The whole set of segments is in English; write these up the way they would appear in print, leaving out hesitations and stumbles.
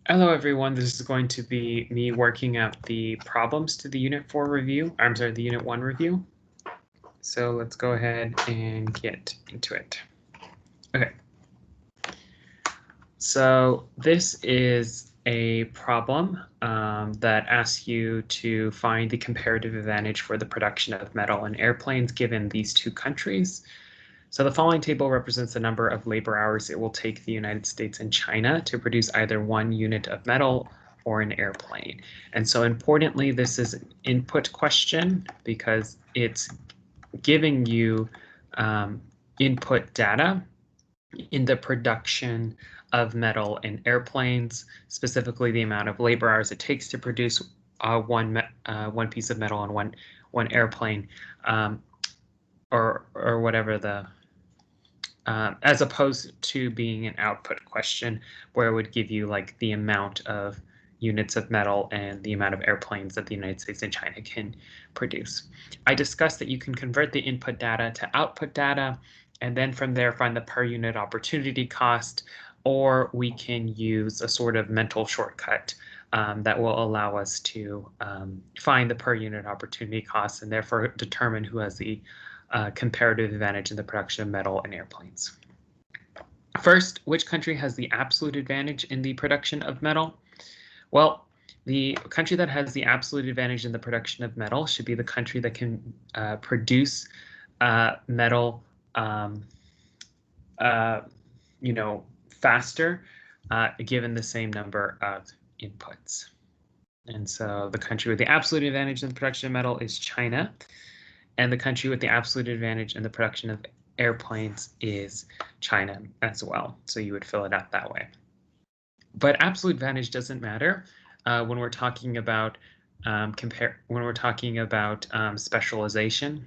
Hello everyone, this is going to be me working out the problems to the Unit 4 review, the Unit 1 review. So let's go ahead and get into it. Okay. So this is a problem that asks you to find the comparative advantage for the production of metal in airplanes given these two countries. So the following table represents the number of labor hours it will take the United States and China to produce either 1 unit of metal or an airplane. And so importantly, this is an input question because it's giving you input data in the production of metal in airplanes, specifically the amount of labor hours it takes to produce one piece of metal on one airplane, or whatever the as opposed to being an output question where it would give you like the amount of units of metal and the amount of airplanes that the United States and China can produce. I discussed that you can convert the input data to output data and then from there find the per unit opportunity cost, or we can use a sort of mental shortcut that will allow us to find the per unit opportunity cost and therefore determine who has the comparative advantage in the production of metal in airplanes. First, which country has the absolute advantage in the production of metal? Well, the country that has the absolute advantage in the production of metal should be the country that can produce metal, faster, given the same number of inputs. And so the country with the absolute advantage in the production of metal is China. And the country with the absolute advantage in the production of airplanes is China as well. So you would fill it out that way. But absolute advantage doesn't matter when we're talking about specialization.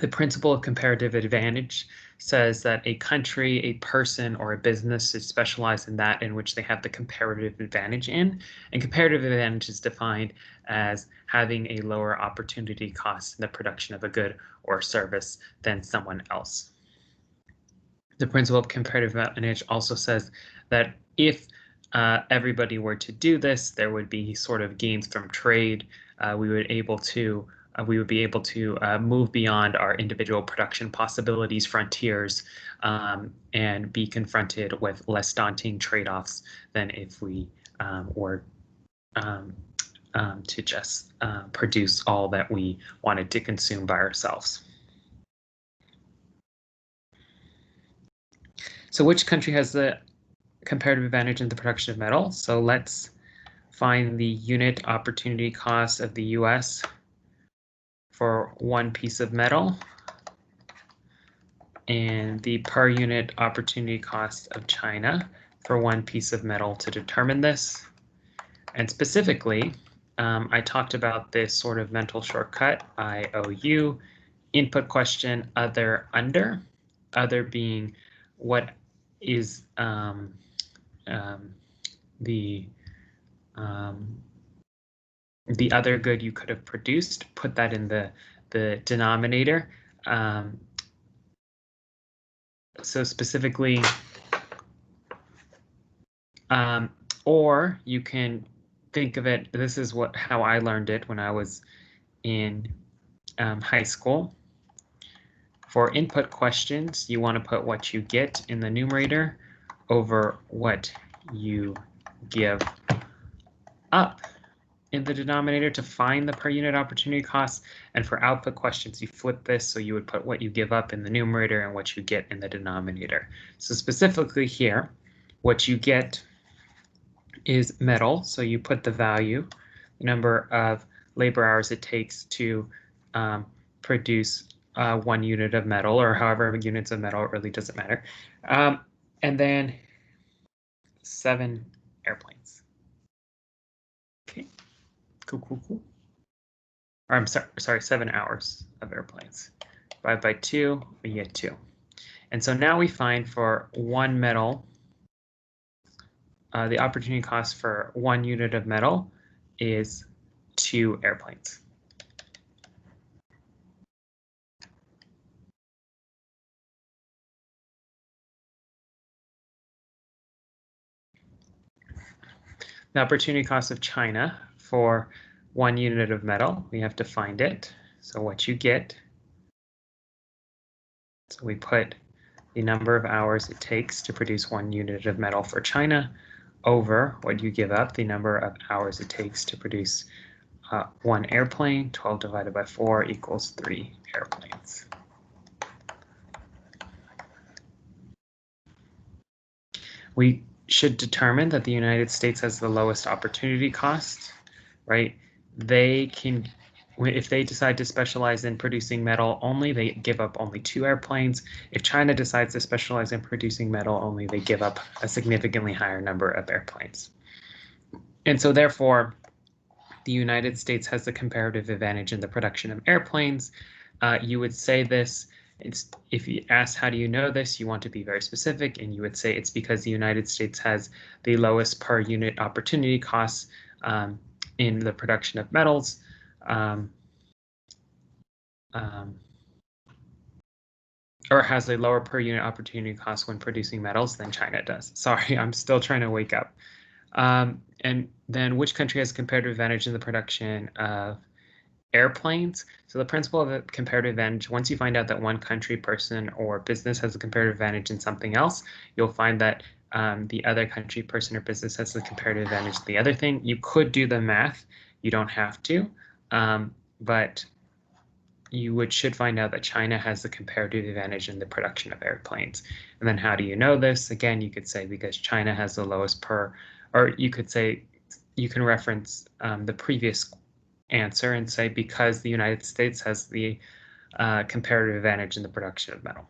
The principle of comparative advantage says that a country, a person, or a business is specialized in that in which they have the comparative advantage in. And comparative advantage is defined as having a lower opportunity cost in the production of a good or service than someone else. The principle of comparative advantage also says that if everybody were to do this, there would be sort of gains from trade. We would be able to move beyond our individual production possibilities, frontiers, and be confronted with less daunting trade-offs than if we were to just produce all that we wanted to consume by ourselves. So which country has the comparative advantage in the production of metal? So let's find the unit opportunity cost of the US for one piece of metal and the per unit opportunity cost of China for one piece of metal to determine this. And specifically, I talked about this sort of mental shortcut, IOU, input question, other, under, other being what is the other good you could have produced, put that in the denominator. So specifically, or you can think of it, this is how I learned it when I was in high school. For input questions, you want to put what you get in the numerator over what you give up in the denominator to find the per unit opportunity cost. And for output questions, you flip this, so you would put what you give up in the numerator and what you get in the denominator. So specifically here, what you get is metal, so you put the value, the number of labor hours it takes to produce 1 unit of metal, or however many units of metal, it really doesn't matter. And then 7 airplanes. Okay, cool. Or I'm sorry, 7 hours of airplanes. Divide by 2, we get 2. And so now we find for one metal, the opportunity cost for 1 unit of metal is 2 airplanes. The opportunity cost of China for 1 unit of metal, we have to find it. So what you get, so we put the number of hours it takes to produce 1 unit of metal for China over what you give up, the number of hours it takes to produce 1 airplane. 12 divided by 4 equals 3 airplanes. We should determine that the United States has the lowest opportunity cost, right? They can, if they decide to specialize in producing metal only, they give up only 2 airplanes. If China decides to specialize in producing metal only, they give up a significantly higher number of airplanes. And so therefore, the United States has the comparative advantage in the production of airplanes. You would say this, if you ask how do you know this, you want to be very specific, and you would say it's because the United States has the lowest per unit opportunity costs in the production of metals. Or has a lower per unit opportunity cost when producing metals than China does. Sorry, I'm still trying to wake up. And then which country has comparative advantage in the production of airplanes? So the principle of a comparative advantage, once you find out that one country, person, or business has a comparative advantage in something else, you'll find that the other country, person, or business has the comparative advantage in the other thing. You could do the math. You don't have to, but you should find out that China has the comparative advantage in the production of airplanes. And then how do you know this? Again, you could say because China has the lowest per, or you could say, you can reference the previous answer and say because the United States has the comparative advantage in the production of metal.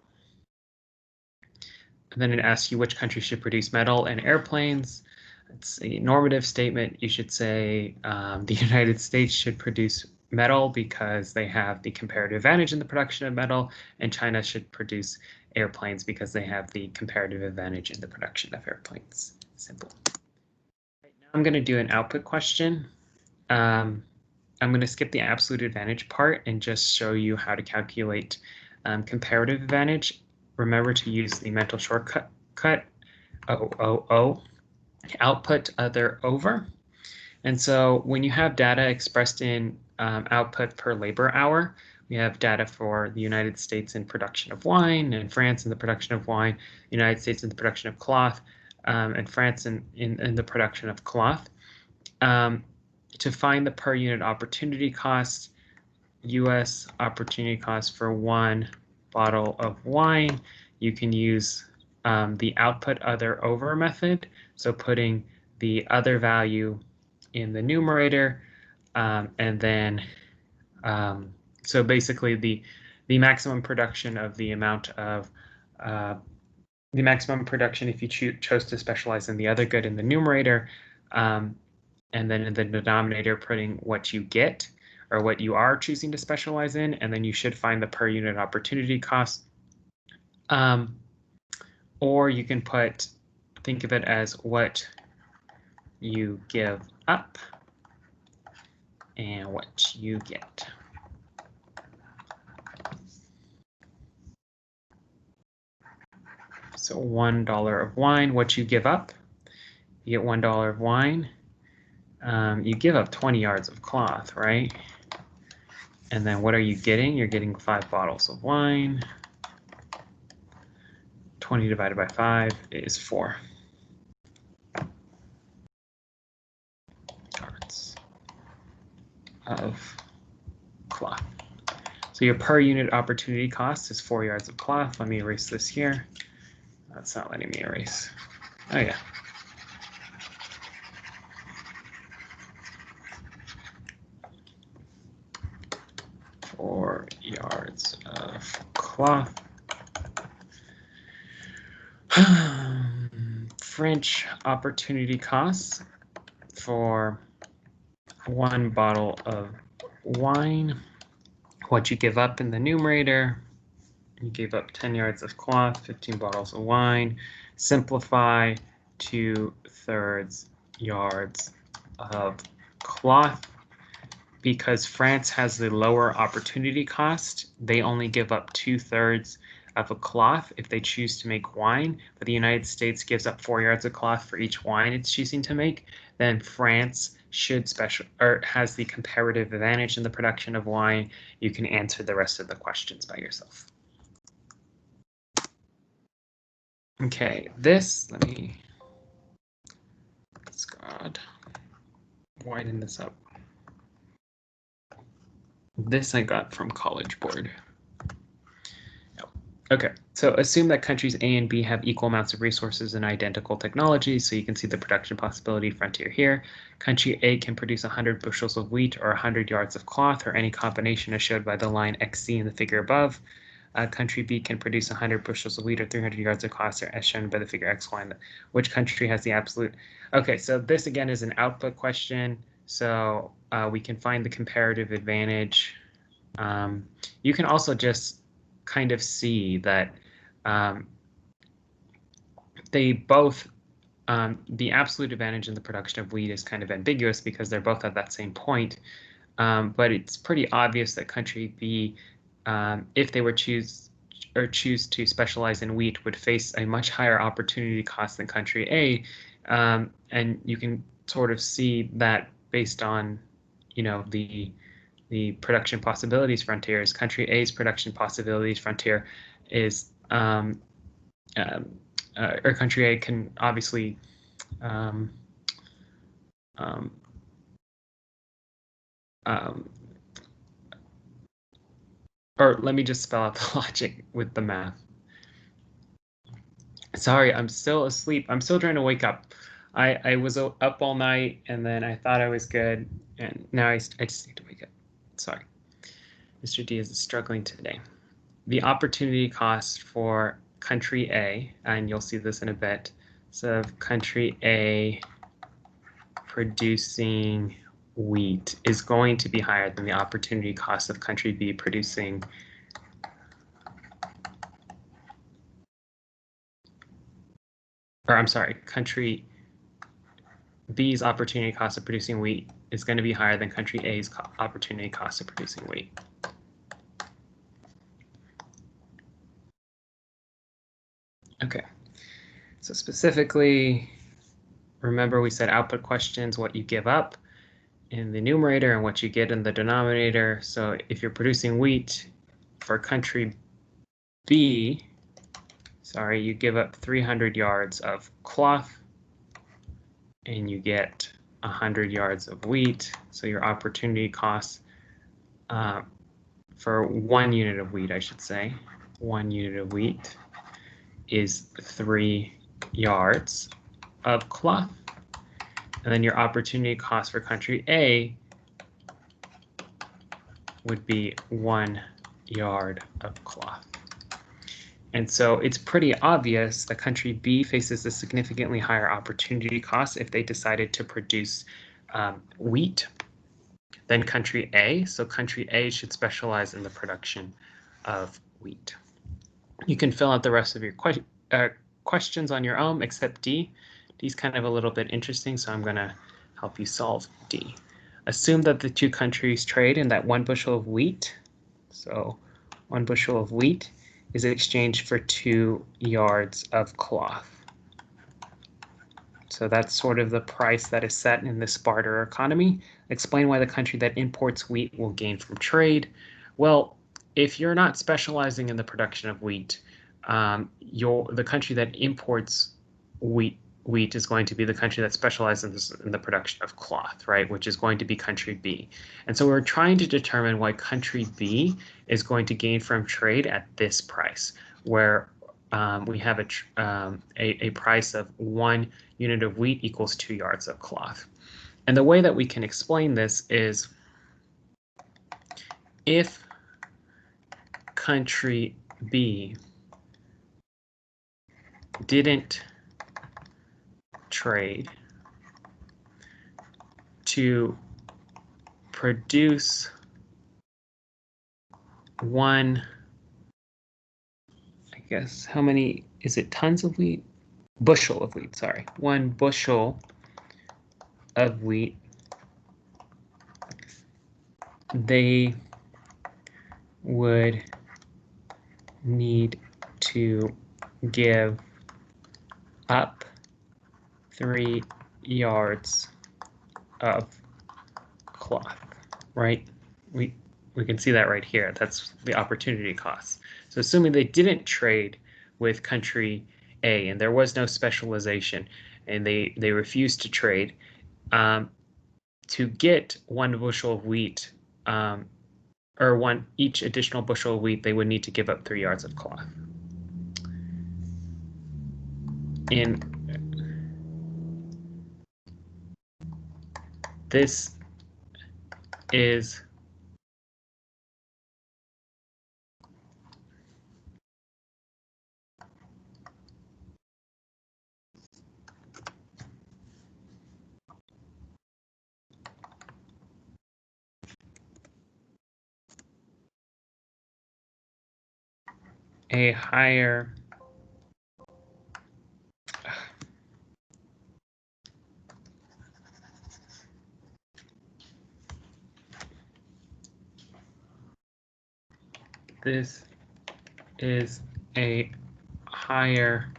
And then it asks you which country should produce metal and airplanes. It's a normative statement. You should say the United States should produce metal because they have the comparative advantage in the production of metal, and China should produce airplanes because they have the comparative advantage in the production of airplanes. Simple. Right, now I'm going to do an output question. I'm going to skip the absolute advantage part and just show you how to calculate comparative advantage. Remember to use the mental shortcut output other over. And so when you have data expressed in output per labor hour, we have data for the United States in production of wine, and France in the production of wine, United States in the production of cloth, and France in the production of cloth. To find the per unit opportunity cost, US opportunity cost for 1 bottle of wine, you can use the output other over method. So putting the other value in the numerator, and then so basically the maximum production of the amount of the maximum production if you chose to specialize in the other good in the numerator, and then in the denominator putting what you get or what you are choosing to specialize in, and then you should find the per unit opportunity cost. Or you can think of it as what you give up and what you get. So $1 of wine, what you give up, you get $1 of wine. You give up 20 yards of cloth, right? And then what are you getting? You're getting 5 bottles of wine. 20 divided by 5 is 4 yards of cloth. So your per unit opportunity cost is 4 yards of cloth. Let me erase this here. That's not letting me erase. Oh yeah. Yards of cloth. French opportunity costs for 1 bottle of wine. What you give up in the numerator, you gave up 10 yards of cloth, 15 bottles of wine. Simplify 2/3 yards of cloth. Because France has the lower opportunity cost, they only give up 2/3 of a cloth if they choose to make wine, but the United States gives up 4 yards of cloth for each wine it's choosing to make, then France has the comparative advantage in the production of wine. You can answer the rest of the questions by yourself. Okay, let's widen this up. This I got from College Board. Okay, so assume that countries A and B have equal amounts of resources and identical technology. So you can see the production possibility frontier here. Country A can produce 100 bushels of wheat or 100 yards of cloth, or any combination as showed by the line XC in the figure above. Country B can produce 100 bushels of wheat or 300 yards of cloth, as shown by the figure X, Y, and which country has the absolute? Okay, so this again is an output question. So we can find the comparative advantage. You can also just kind of see that they both, the absolute advantage in the production of wheat is kind of ambiguous because they're both at that same point. But it's pretty obvious that country B, if they were choose to specialize in wheat, would face a much higher opportunity cost than country A. And you can sort of see that based on, the production possibilities frontiers. Country A's production possibilities frontier is, or country A can obviously or let me just spell out the logic with the math. Sorry, I'm still asleep. I'm still trying to wake up. I was up all night and then I thought I was good, and now I just need to wake up. Sorry. Mr. D is struggling today. The opportunity cost for country A, and you'll see this in a bit, so country A producing wheat is going to be higher than the opportunity cost of country B producing country B's opportunity cost of producing wheat is going to be higher than country A's opportunity cost of producing wheat. Okay, so specifically, remember we said output questions, what you give up in the numerator and what you get in the denominator. So if you're producing wheat for country B, you give up 300 yards of cloth and you get 100 yards of wheat. So your opportunity cost for 1 unit of wheat, 1 unit of wheat is 3 yards of cloth. And then your opportunity cost for country A would be 1 yard of cloth. And so it's pretty obvious that country B faces a significantly higher opportunity cost if they decided to produce wheat than country A. So country A should specialize in the production of wheat. You can fill out the rest of your questions on your own, except D. D's kind of a little bit interesting, so I'm going to help you solve D. Assume that the two countries trade and that 1 bushel of wheat, so 1 bushel of wheat, is exchanged for 2 yards of cloth. So that's sort of the price that is set in this barter economy. Explain why the country that imports wheat will gain from trade. Well, if you're not specializing in the production of wheat, the country that imports wheat is going to be the country that specializes in the production of cloth, right? Which is going to be country B. And so we're trying to determine why country B is going to gain from trade at this price, where we have a price of 1 unit of wheat equals 2 yards of cloth. And the way that we can explain this is if country B didn't trade to produce 1, how many, is it tons of wheat? Bushel of wheat, 1 bushel of wheat, they would need to give up 3 yards of cloth, right? We can see that right here. That's the opportunity cost. So assuming they didn't trade with country A and there was no specialization and they refused to trade, to get 1 bushel of wheat, or each additional bushel of wheat, they would need to give up 3 yards of cloth. This is a higher this is a higher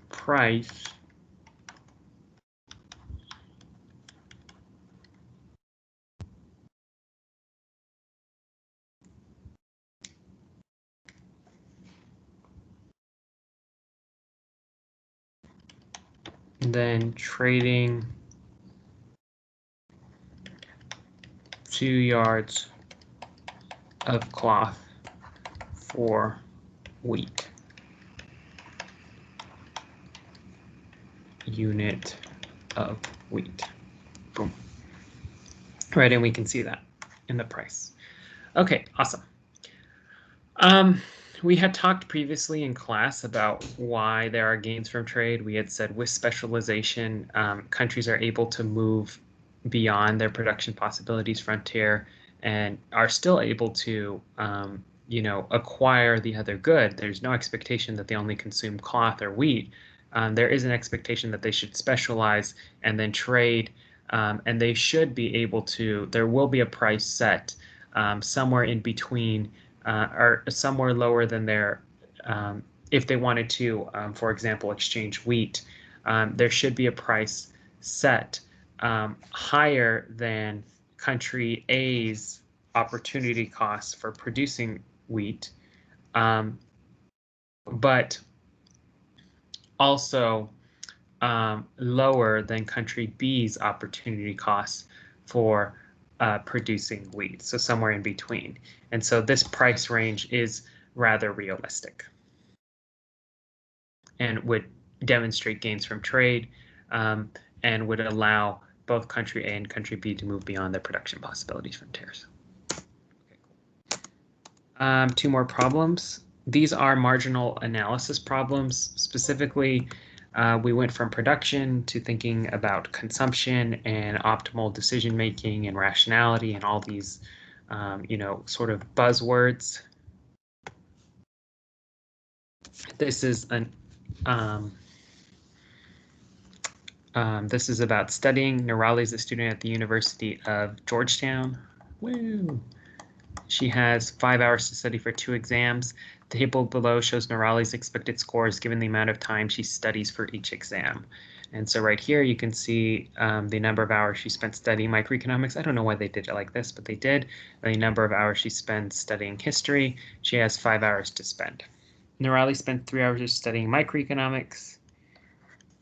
price than trading 2 yards of cloth for wheat. Unit of wheat. Boom. Right, and we can see that in the price. Okay, awesome. We had talked previously in class about why there are gains from trade. We had said with specialization, countries are able to move beyond their production possibilities frontier and are still able to, acquire the other good. There's no expectation that they only consume cloth or wheat. There is an expectation that they should specialize and then trade, and they should be able to. There will be a price set somewhere in between. Are somewhere lower than their, if they wanted to, for example, exchange wheat, there should be a price set higher than country A's opportunity costs for producing wheat, but also lower than country B's opportunity costs for producing wheat, so somewhere in between. And so this price range is rather realistic and would demonstrate gains from trade, and would allow both country A and country B to move beyond their production possibilities frontiers. Okay, cool. 2 more problems. These are marginal analysis problems. Specifically, we went from production to thinking about consumption and optimal decision making and rationality and all these, sort of buzzwords. This is this is about studying. Nirali is a student at the University of Georgetown. Woo! She has 5 hours to study for 2 exams. The table below shows Nirali's expected scores given the amount of time she studies for each exam. And so right here you can see the number of hours she spent studying microeconomics. I don't know why they did it like this, but they did. The number of hours she spent studying history. She has 5 hours to spend. Nirali spent 3 hours studying microeconomics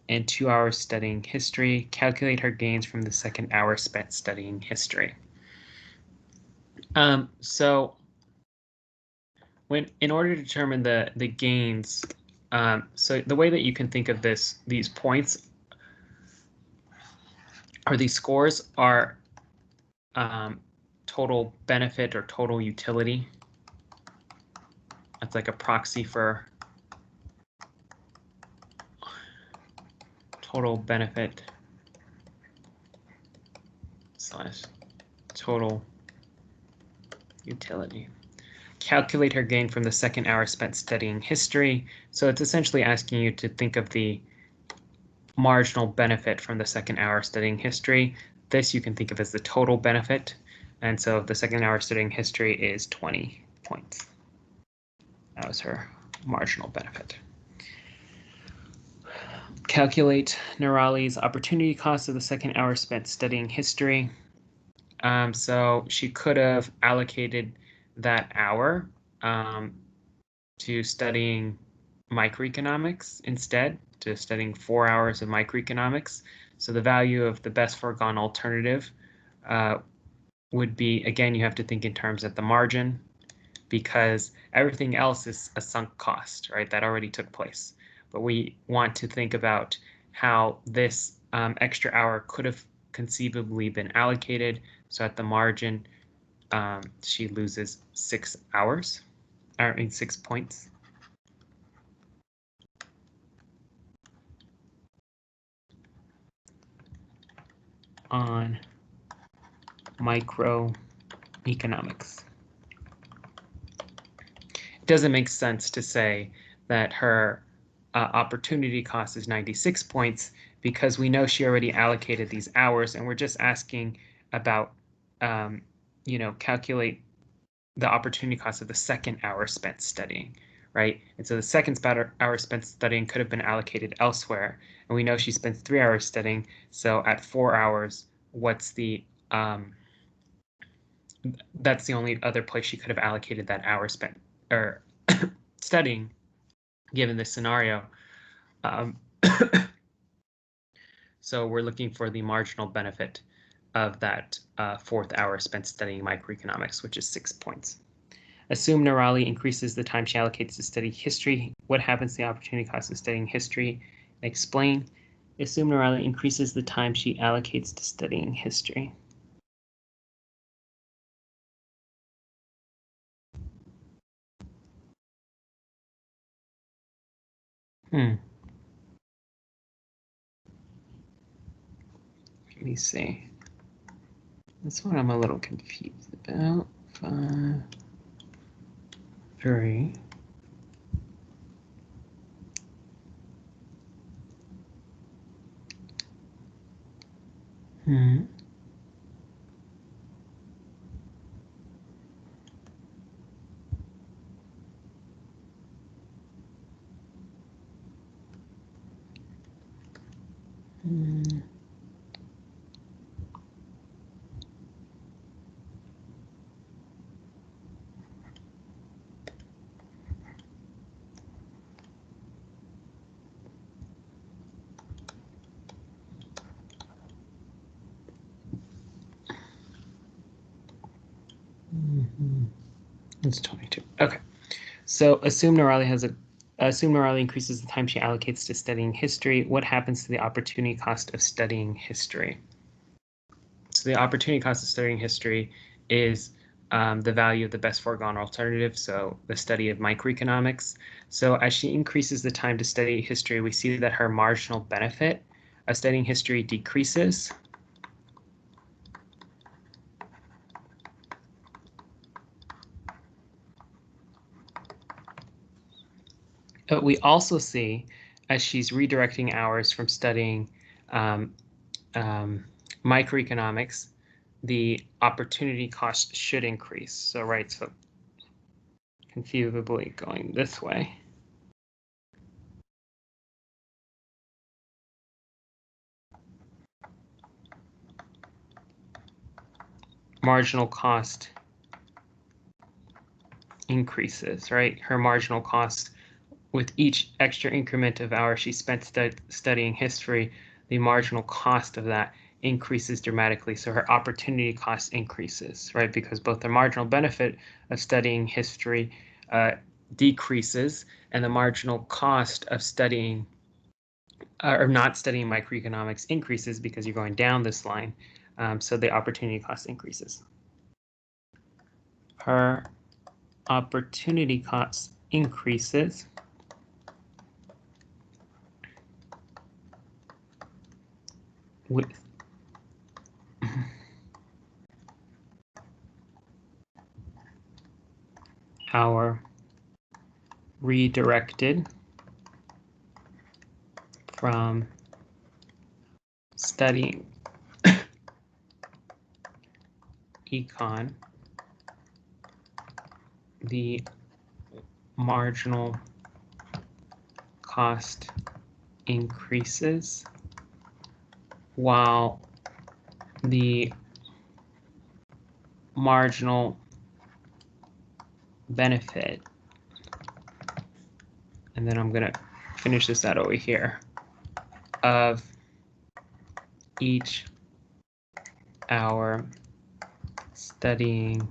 and 2 hours studying history. Calculate her gains from the second hour spent studying history. So in order to determine the gains, so the way that you can think of these points or these scores are total benefit or total utility. That's like a proxy for total benefit / total utility. Calculate her gain from the second hour spent studying history. So it's essentially asking you to think of the marginal benefit from the second hour studying history. This you can think of as the total benefit. And so the second hour studying history is 20 points. That was her marginal benefit. Calculate Nerali's opportunity cost of the second hour spent studying history. So she could have allocated that hour to studying microeconomics instead, to studying 4 hours of microeconomics. So the value of the best foregone alternative would be, again, you have to think in terms at the margin, because everything else is a sunk cost, right? That already took place. But we want to think about how this extra hour could have conceivably been allocated. So at the margin, she loses 6 hours, or 6 points. On microeconomics. It doesn't make sense to say that her opportunity cost is 96 points because we know she already allocated these hours, and we're just asking about, calculate the opportunity cost of the second hour spent studying, right? And so the second hour spent studying could have been allocated elsewhere, and we know she spends 3 hours studying. So at 4 hours, what's the that's the only other place she could have allocated that hour spent or studying, given this scenario. So we're looking for the marginal benefit of that 4th hour spent studying microeconomics, which is 6 points. Assume Nerali increases the time she allocates to study history. What happens to the opportunity cost of studying history? Explain. Assume Nerali increases the time she allocates to studying history. Let me see. This one I'm a little confused about. 5, 3. It's 22. Okay. So assume Nerali increases the time she allocates to studying history. What happens to the opportunity cost of studying history? So the opportunity cost of studying history is the value of the best foregone alternative, so the study of microeconomics. So as she increases the time to study history, we see that her marginal benefit of studying history decreases. But we also see, as she's redirecting hours from studying microeconomics, the opportunity cost should increase. So, right, so conceivably going this way. Marginal cost increases, right? Her marginal cost with each extra increment of hours she spent studying history, the marginal cost of that increases dramatically. So her opportunity cost increases, right? Because both the marginal benefit of studying history decreases, and the marginal cost of studying or not studying microeconomics increases because you're going down this line. So the opportunity cost increases. Her opportunity cost increases with our redirected from studying econ the marginal cost increases while the marginal benefit, and then I'm going to finish this out over here, of each hour studying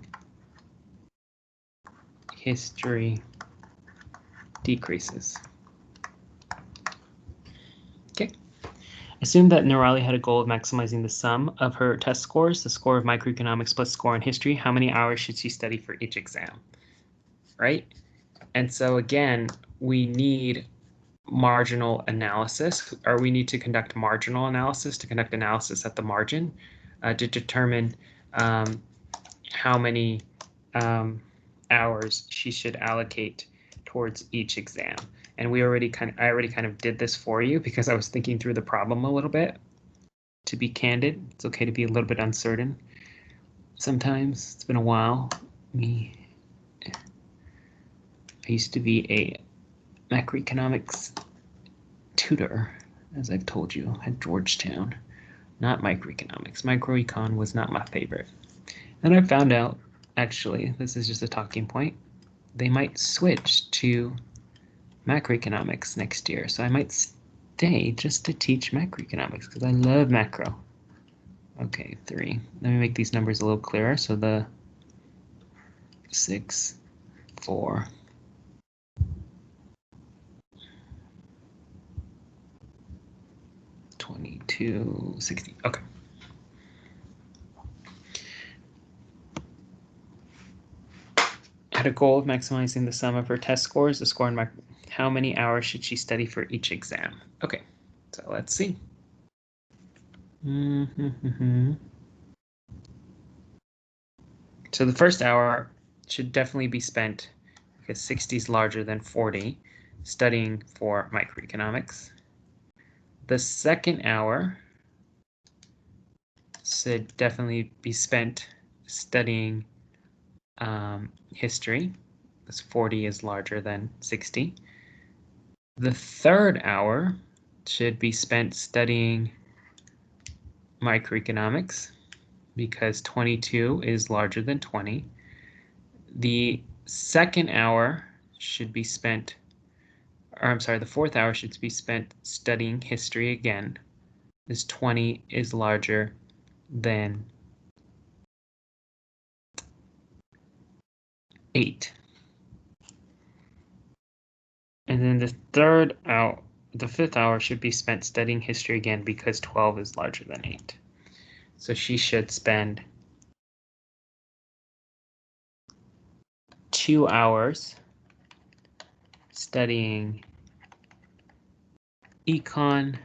history decreases. Okay. Assume that Nirali had a goal of maximizing the sum of her test scores, the score of microeconomics plus score in history. How many hours should she study for each exam? Right? And so again, we need marginal analysis, or we need to conduct marginal analysis to conduct analysis at the margin to determine how many hours she should allocate towards each exam. And I already kind of did this for you because I was thinking through the problem a little bit. To be candid, it's okay to be a little bit uncertain. Sometimes it's been a while. I used to be a macroeconomics tutor, as I've told you, at Georgetown. Not microeconomics. Microecon was not my favorite. And I found out, actually, this is just a talking point, they might switch to macroeconomics next year. So I might stay just to teach macroeconomics because I love macro. Okay, 3. Let me make these numbers a little clearer. So the 6, 4, 22, 60. Okay. Had a goal of maximizing the sum of her test scores, the score in how many hours should she study for each exam? Okay, so let's see. So the first hour should definitely be spent, because 60 is larger than 40, studying for microeconomics. The second hour should definitely be spent studying history, because 40 is larger than 60. The third hour should be spent studying microeconomics, because 22 is larger than 20. The second hour should be spent, or I'm sorry, the fourth hour should be spent studying history again, as 20 is larger than 8. And then the fifth hour should be spent studying history again because 12 is larger than 8. So she should spend 2 hours studying econ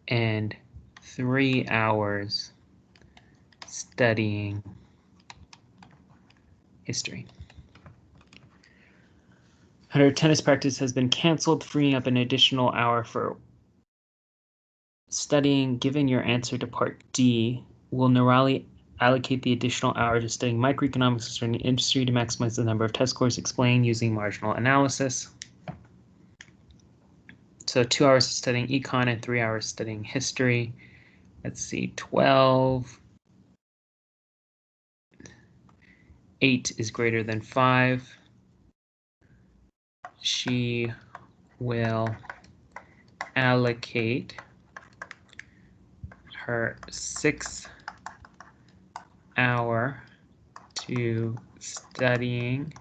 and 3 hours studying history. Her tennis practice has been canceled, freeing up an additional hour for studying. Given your answer to part D, will Nirali allocate the additional hour to studying microeconomics concerning industry to maximize the number of test scores? Explain using marginal analysis. So 2 hours studying econ and 3 hours studying history. Let's see, 12. 8 is greater than 5. She will allocate her 6th hour to studying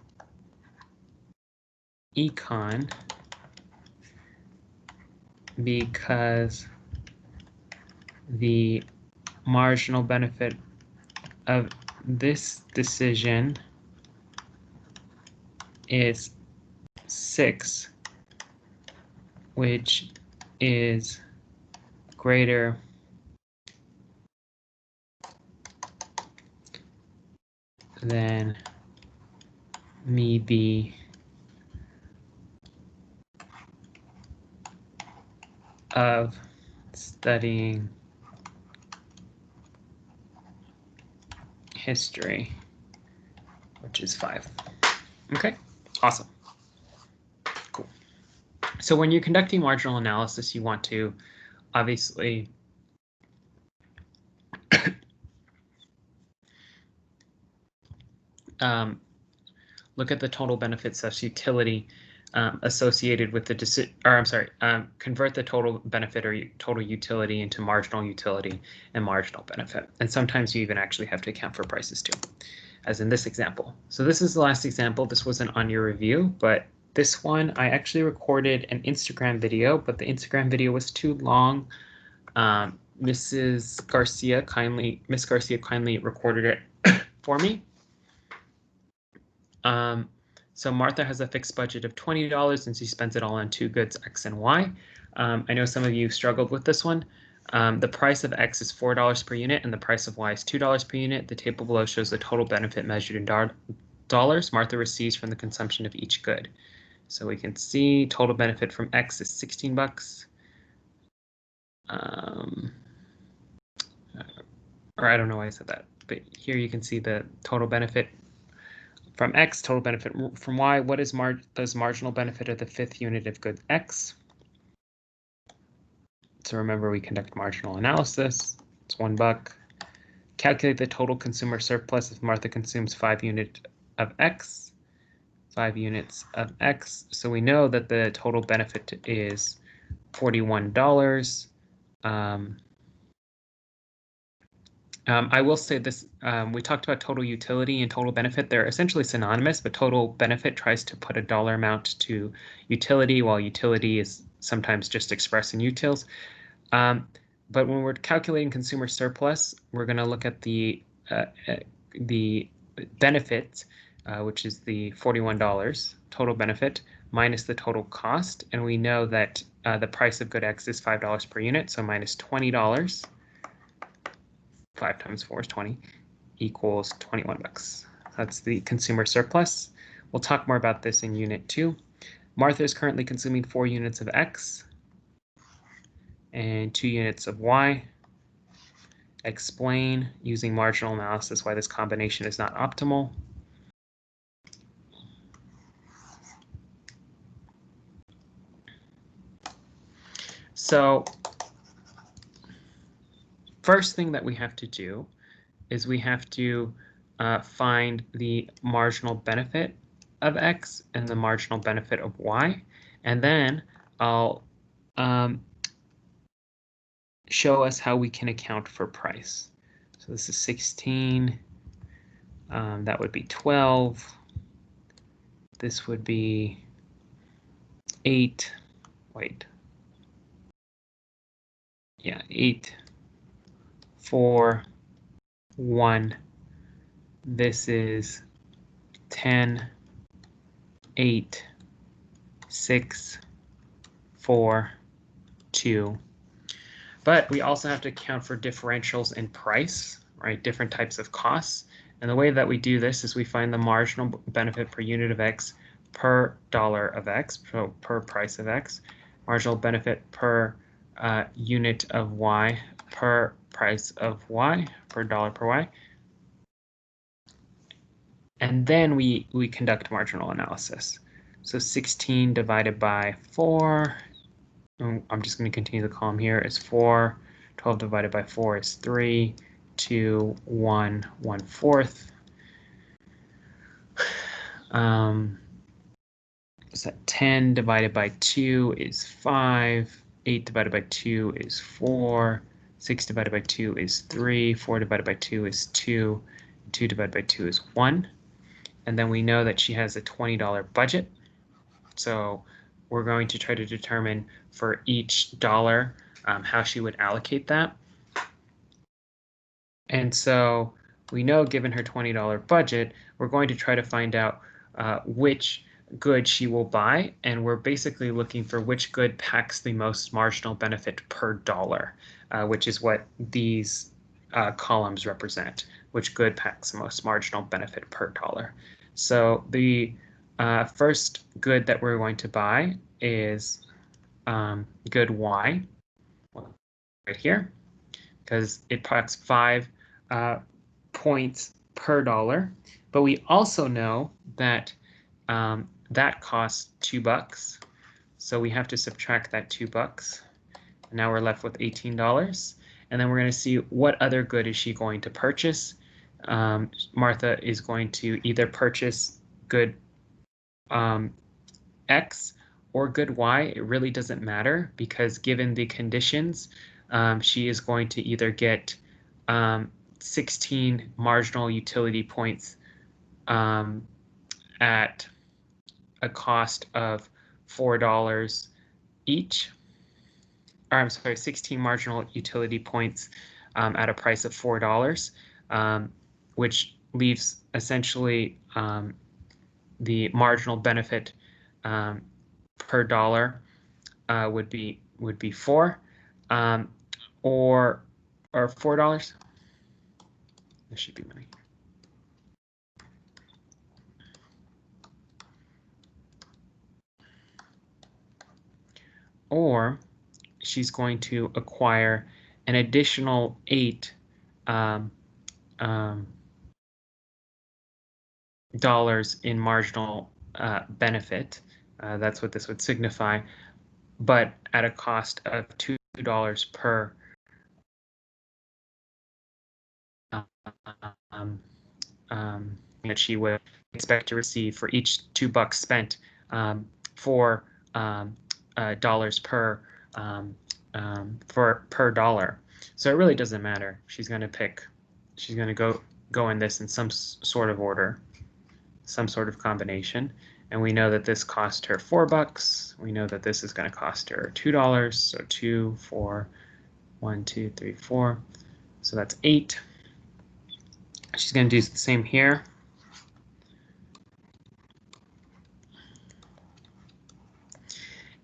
econ because the marginal benefit of this decision is 6, which is greater than maybe of studying history, which which is 5. Okay, awesome. Cool. So when you're conducting marginal analysis, you want to obviously look at the total benefit/utility associated with the convert the total benefit or total utility into marginal utility and marginal benefit. And sometimes you even actually have to account for prices too, as in this example. So this is the last example. This wasn't on your review, but this one I actually recorded an Instagram video, but the Instagram video was too long. Miss Garcia kindly recorded it for me. So Martha has a fixed budget of $20 and she spends it all on 2 goods, X and Y. I know some of you struggled with this one. The price of X is $4 per unit and the price of Y is $2 per unit. The table below shows the total benefit measured in dollars Martha receives from the consumption of each good. So we can see total benefit from X is 16 bucks. Or I don't know why I said that, but here you can see the total benefit from X, total benefit from Y. What is the marginal benefit of the 5th unit of good X? So remember, we conduct marginal analysis. It's $1. Calculate the total consumer surplus if Martha consumes 5 units of X. 5 units of X. So we know that the total benefit is $41. I will say this, we talked about total utility and total benefit. They're essentially synonymous, but total benefit tries to put a dollar amount to utility, while utility is sometimes just expressed in utils. But when we're calculating consumer surplus, we're going to look at the benefit, which is the $41 total benefit, minus the total cost. And we know that the price of good X is $5 per unit, so minus $20. 5 times 4 is 20, equals 21 bucks. That's the consumer surplus. We'll talk more about this in Unit 2. Martha is currently consuming 4 units of X and 2 units of Y. Explain, using marginal analysis, why this combination is not optimal. So first thing that we have to do is we have to find the marginal benefit of X and the marginal benefit of Y. And then I'll show us how we can account for price. So this is 16. That would be 12. This would be 8. Wait. Yeah, 8, 4, 1. This is 10, 8, 6, 4, 2. But we also have to account for differentials in price, right? Different types of costs. And the way that we do this is we find the marginal benefit per unit of X per dollar of X, so per price of X, marginal benefit per unit of Y per price of Y, per dollar per Y. And then we conduct marginal analysis. So 16 divided by 4, I'm just going to continue the column here, is 4. 12 divided by 4 is 3. 2, 1, 1/4. So 10 divided by 2 is 5. 8 divided by 2 is 4. 6 divided by 2 is 3. 4 divided by 2 is 2. 2 divided by 2 is 1. And then we know that she has a $20 budget. So we're going to try to determine for each dollar how she would allocate that. And so we know, given her $20 budget, we're going to try to find out which good she will buy. And we're basically looking for which good packs the most marginal benefit per dollar, which is what these columns represent, which good packs the most marginal benefit per dollar. So the first good that we're going to buy is good Y, right here, because it packs 5 points per dollar. But we also know that that costs $2. So we have to subtract that $2. And now we're left with $18. And then we're going to see what other good is she going to purchase. Martha is going to either purchase good X or good Y. It really doesn't matter because given the conditions, she is going to either get 16 marginal utility points at a cost of $4 each. Or I'm sorry, 16 marginal utility points at a price of $4, which leaves essentially the marginal benefit per dollar would be 4 or $4. This should be money. Or she's going to acquire an additional 8 dollars in marginal benefit. That's what this would signify, but at a cost of $2 per that she would expect to receive for each $2 spent, $4 dollars per dollar. So it really doesn't matter. She's going to go in this in some sort of order, some sort of combination. And we know that this cost her $4. We know that this is going to cost her $2. So 2, 4, 1, 2, 3, 4. So that's 8. She's going to do the same here.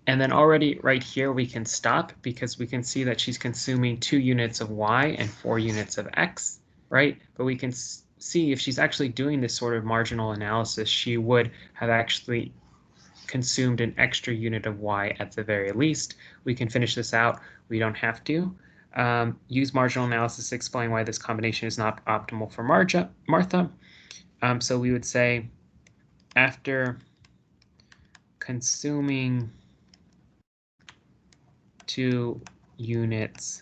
And then already right here we can stop because we can see that she's consuming 2 units of Y and 4 units of X, right? But we can see if she's actually doing this sort of marginal analysis, she would have actually consumed an extra unit of Y at the very least. We can finish this out. We don't have to. Use marginal analysis to explain why this combination is not optimal for Martha. So we would say after consuming 2 units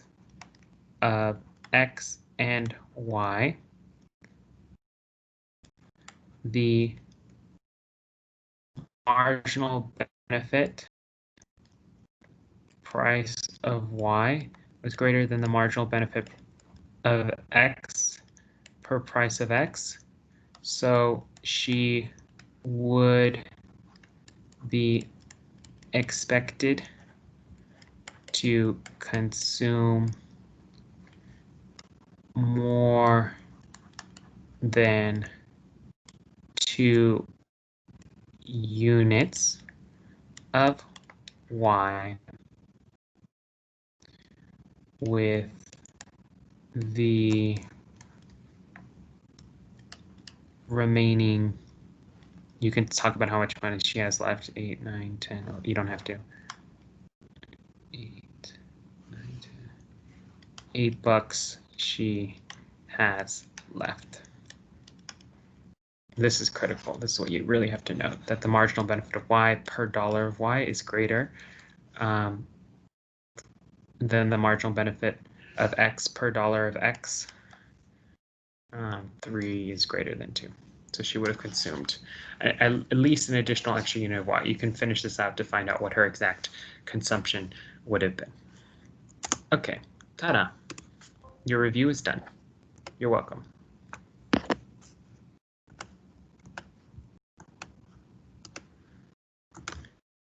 of X and Y, the marginal benefit price of Y was greater than the marginal benefit of X per price of X. So she would be expected to consume more than 2 units of Y with the remaining. You can talk about how much money she has left. 8, 9, 10. Oh, you don't have to. 8, 9, 10. $8 she has left. This is critical. This is what you really have to note, that the marginal benefit of Y per dollar of Y is greater than the marginal benefit of X per dollar of X. 3 is greater than 2. So she would have consumed at least an additional extra unit of Y. You can finish this out to find out what her exact consumption would have been. Okay, ta-da. Your review is done. You're welcome.